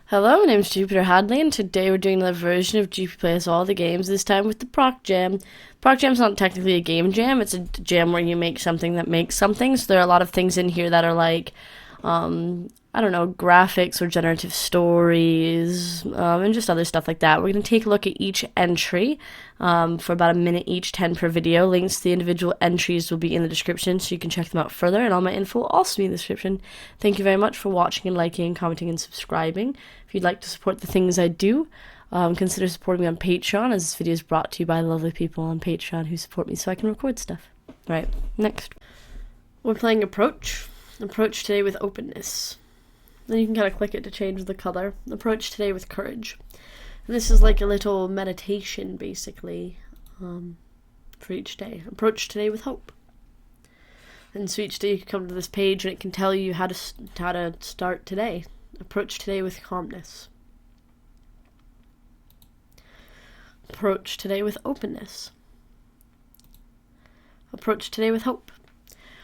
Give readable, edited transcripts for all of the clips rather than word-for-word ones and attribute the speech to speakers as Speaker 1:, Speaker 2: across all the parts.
Speaker 1: Hello, my name is Jupiter Hadley, and today we're doing another version of Jupi Plays All the Games, this time with the ProcJam. ProcJam's not technically a game jam, it's a jam where you make something that makes something, so there are a lot of things in here that are like, I don't know, graphics or generative stories, and just other stuff like that. We're going to take a look at each entry for about a minute each, 10 per video. Links to the individual entries will be in the description, so you can check them out further, and all my info will also be in the description. Thank you very much for watching and liking and commenting and subscribing. If you'd like to support the things I do, consider supporting me on Patreon, as this video is brought to you by the lovely people on Patreon who support me so I can record stuff. Right, next. We're playing Approach. Approach today with openness. Then you can kind of click it to change the color. Approach today with courage. And this is like a little meditation, basically, for each day. Approach today with hope. And so each day you can come to this page and it can tell you how to start today. Approach today with calmness. Approach today with openness. Approach today with hope.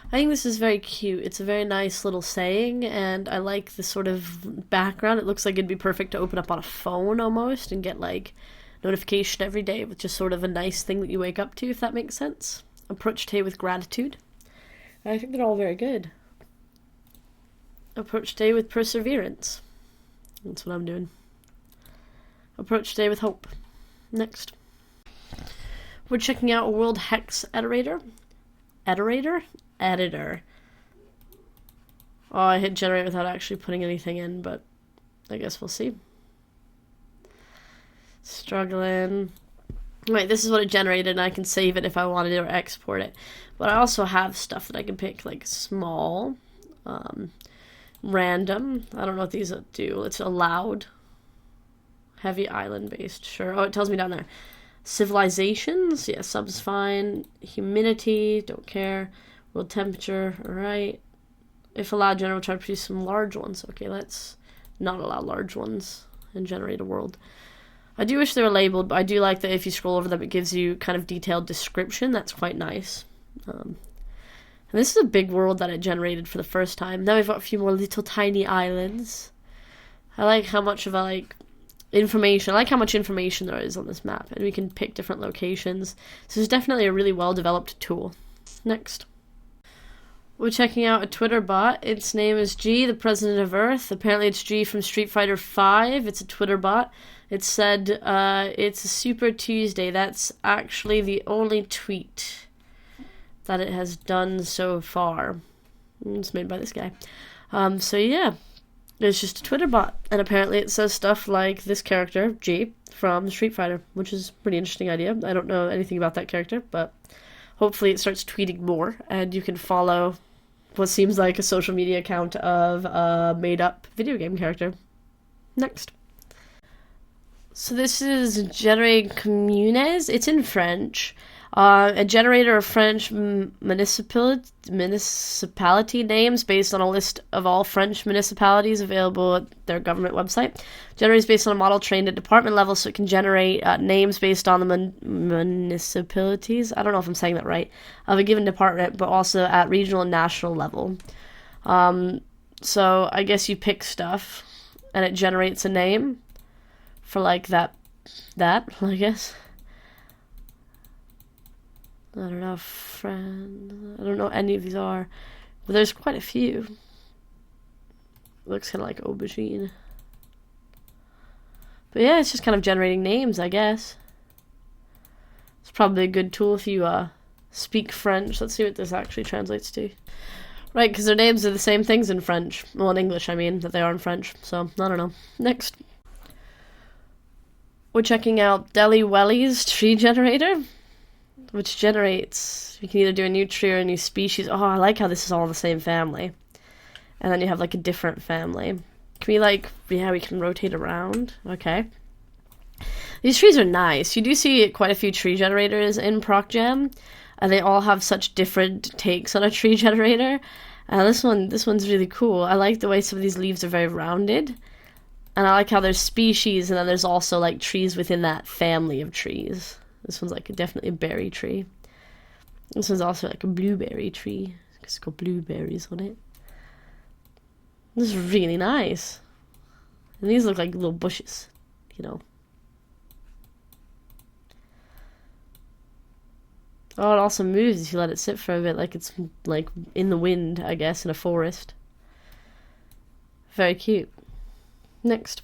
Speaker 1: I think this is very cute. It's a very nice little saying, and I like the sort of background. It looks like it'd be perfect to open up on a phone almost and get like notification every day with just sort of a nice thing that you wake up to, if that makes sense. Approach today with gratitude. I think they're all very good. Approach today with perseverance. That's what I'm doing. Approach today with hope. Next. We're checking out a World Hex Editor. Editor. Oh, I hit generate without actually putting anything in, but I guess we'll see. Struggling. Right, this is what it generated, and I can save it if I wanted to or export it. But I also have stuff that I can pick, like small, random. I don't know what these do. It's allowed. Heavy island-based, sure. Oh, it tells me down there. Civilizations, yeah, sub's fine. Humidity, don't care. World temperature, alright. If allowed, generate will try to produce some large ones. Okay, let's not allow large ones and generate a world. I do wish they were labeled, but I do like that if you scroll over them, it gives you kind of detailed description. That's quite nice. And this is a big world that it generated for the first time. Now we've got a few more little tiny islands. I like how much of a, information. I like how much information there is on this map, and we can pick different locations. So it's definitely a really well-developed tool. Next. We're checking out a Twitter bot. Its name is G, the President of Earth. Apparently it's G from Street Fighter V. It's a Twitter bot. It said, it's a Super Tuesday. That's actually the only tweet that it has done so far. It's made by this guy. So yeah. It's just a Twitter bot, and apparently it says stuff like this character, G, from Street Fighter, which is a pretty interesting idea. I don't know anything about that character, but hopefully it starts tweeting more, and you can follow what seems like a social media account of a made-up video game character. Next. So this is Génèr'Communes. It's in French. A generator of French municipality names based on a list of all French municipalities available at their government website. Generates based on a model trained at department level, so it can generate names based on the municipalities. I don't know if I'm saying that right, of a given department, but also at regional and national level. So I guess you pick stuff, and it generates a name for like that, I guess. I don't know, friend. I don't know what any of these are, but there's quite a few. Looks kind of like aubergine. But yeah, it's just kind of generating names, I guess. It's probably a good tool if you speak French. Let's see what this actually translates to. Right, because their names are the same things in French. Well, in English, I mean, that they are in French. So, I don't know. Next. We're checking out Welly's tree generator, which generates, you can either do a new tree or a new species. Oh, I like how this is all in the same family. And then you have, like, a different family. Can we, yeah, we can rotate around. Okay. These trees are nice. You do see quite a few tree generators in ProcJam, and they all have such different takes on a tree generator. This one's really cool. I like the way some of these leaves are very rounded. And I like how there's species, and then there's also, like, trees within that family of trees. This one's like definitely a berry tree. This one's also like a blueberry tree. It's got blueberries on it. This is really nice. And these look like little bushes, you know. Oh, it also moves if you let it sit for a bit, like it's like in the wind, I guess, in a forest. Very cute. Next.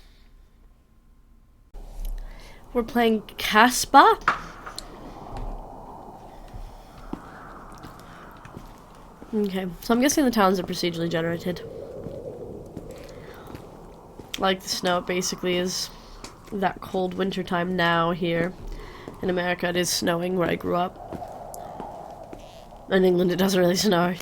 Speaker 1: We're playing KASBAH. Okay, so I'm guessing the towns are procedurally generated. Like the snow, it basically is that cold winter time now here. In America, it is snowing where I grew up. In England, it doesn't really snow.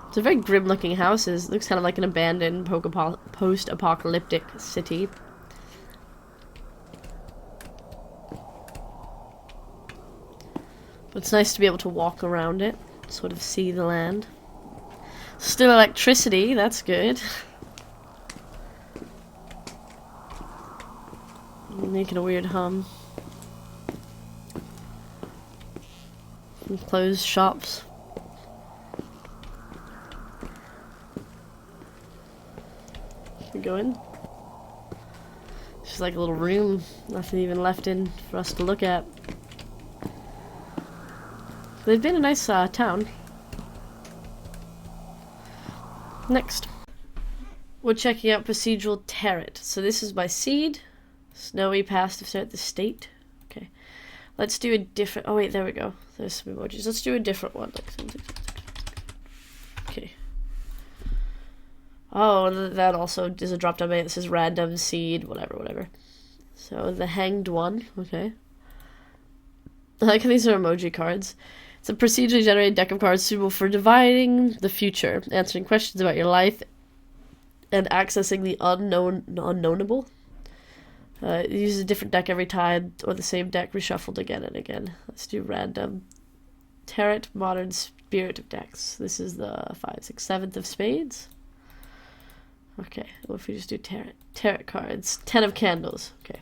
Speaker 1: It's a very grim-looking houses. It looks kind of like an abandoned post-apocalyptic city. But it's nice to be able to walk around it, sort of see the land. Still electricity, that's good. Making a weird hum. Some closed shops. Should we go in? It's just like a little room. Nothing even left in for us to look at. They've been a nice town. Next. We're checking out Procedural Tarot. So this is my seed. Snowy past to start the state. Okay. Let's do a different... Oh, wait, there we go. There's some emojis. Let's do a different one. Okay. Oh, that also is a drop-down menu that says random seed, whatever. So, the hanged one. Okay. I like how these are emoji cards. It's a procedurally generated deck of cards suitable for dividing the future, answering questions about your life, and accessing the unknownable. It uses a different deck every time, or the same deck reshuffled again and again. Let's do random. Tarot, Modern Spirit of Decks. This is the 5, 6, 7th of spades. Okay, what if we just do tarot? Tarot cards. 10 of candles. Okay.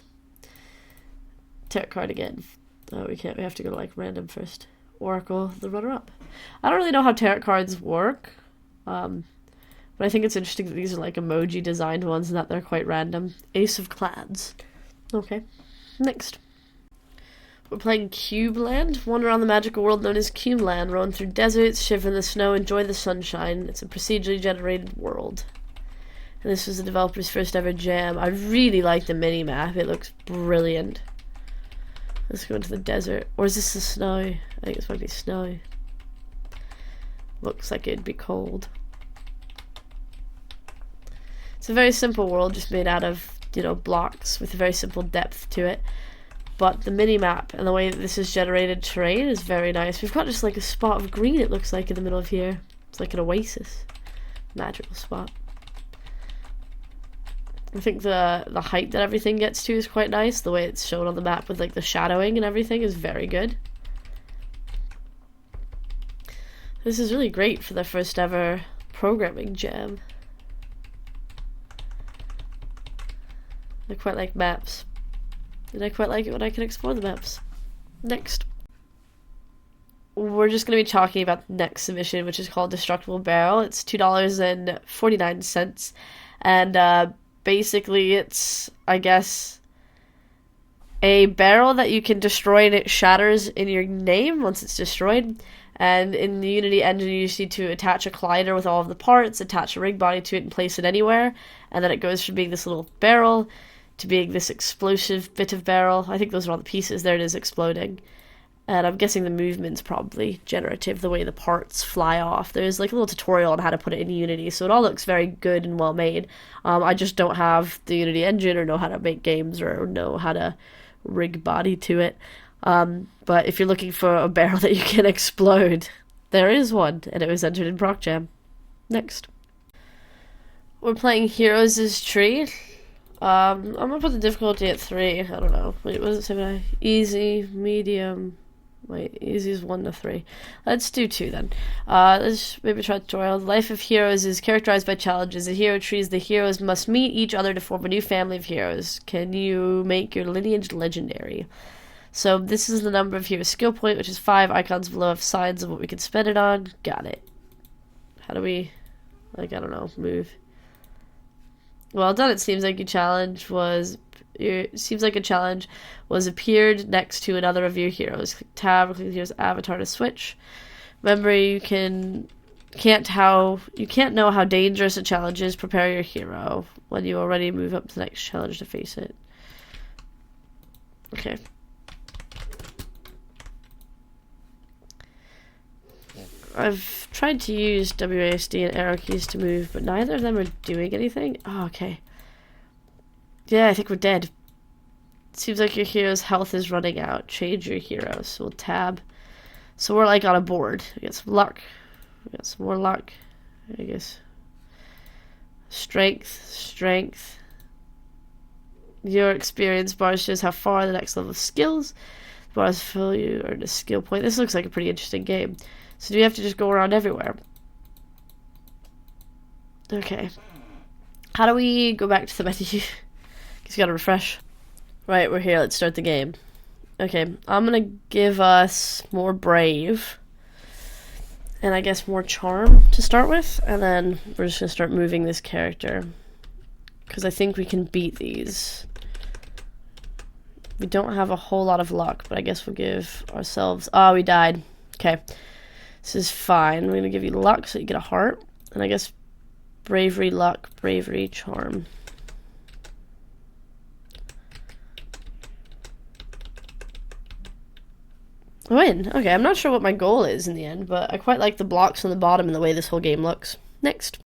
Speaker 1: Tarot card again. Oh, we can't. We have to go to, like, random first. Oracle, the runner-up. I don't really know how tarot cards work. But I think it's interesting that these are, like, emoji designed ones and that they're quite random. Ace of Clads. Okay. Next. We're playing CubeLand. Wander around the magical world known as CubeLand. Roam through deserts, shiver in the snow, enjoy the sunshine. It's a procedurally generated world. And this was the developer's first ever jam. I really like the mini-map. It looks brilliant. Let's go into the desert. Or is this the snow? I think it's might be snow. Looks like it'd be cold. It's a very simple world, just made out of, you know, blocks with a very simple depth to it. But the mini-map and the way that this is generated terrain is very nice. We've got just like a spot of green, it looks like, in the middle of here. It's like an oasis. Magical spot. I think the height that everything gets to is quite nice. The way it's shown on the map with like the shadowing and everything is very good. This is really great for their first ever programming jam. I quite like maps. And I quite like it when I can explore the maps. Next. We're just going to be talking about the next submission, which is called Destructible Barrel. It's $2.49. And basically it's, I guess, a barrel that you can destroy and it shatters in your name once it's destroyed. And in the Unity engine, you just need to attach a collider with all of the parts, attach a rig body to it, and place it anywhere. And then it goes from being this little barrel to being this explosive bit of barrel. I think those are all the pieces. There it is, exploding. And I'm guessing the movement's probably generative, the way the parts fly off. There's like a little tutorial on how to put it in Unity, so it all looks very good and well made. I just don't have the Unity engine or know how to make games or know how to rig body to it. But if you're looking for a barrel that you can explode, there is one, and it was entered in ProcJam. Next. We're playing Heroes' Tree. I'm gonna put the difficulty at 3. I don't know. Wait, what does it say? Easy, medium. Wait, easy is 1 to 3. Let's do 2 then. Let's maybe try tutorial. The life of heroes is characterized by challenges. The hero trees, the heroes must meet each other to form a new family of heroes. Can you make your lineage legendary? So this is the number of hero skill point, which is 5. Icons below have signs of what we can spend it on. Got it. How do we, like, I don't know, move? Well done. It seems like a challenge was appeared next to another of your heroes. Click tab, click the hero's avatar to switch. Remember, you can't know how dangerous a challenge is. Prepare your hero when you already move up to the next challenge to face it. Okay. I've tried to use WASD and arrow keys to move, but neither of them are doing anything. Oh, okay. Yeah, I think we're dead. Seems like your hero's health is running out. Change your hero. So we'll tab. So we're like on a board. We got some luck. We got some more luck. I guess. Strength. Your experience bar shows how far the next level of skills. Bars fill you earn a skill point. This looks like a pretty interesting game. So do you have to just go around everywhere? Okay. How do we go back to the menu? Because you gotta refresh. Right, we're here. Let's start the game. Okay, I'm gonna give us more brave. And I guess more charm to start with. And then we're just gonna start moving this character. Because I think we can beat these. We don't have a whole lot of luck, but I guess we'll give ourselves... Oh, we died. Okay. This is fine. We're going to give you luck so you get a heart. And I guess bravery, luck, bravery, charm. Win. Okay, I'm not sure what my goal is in the end, but I quite like the blocks on the bottom and the way this whole game looks. Next.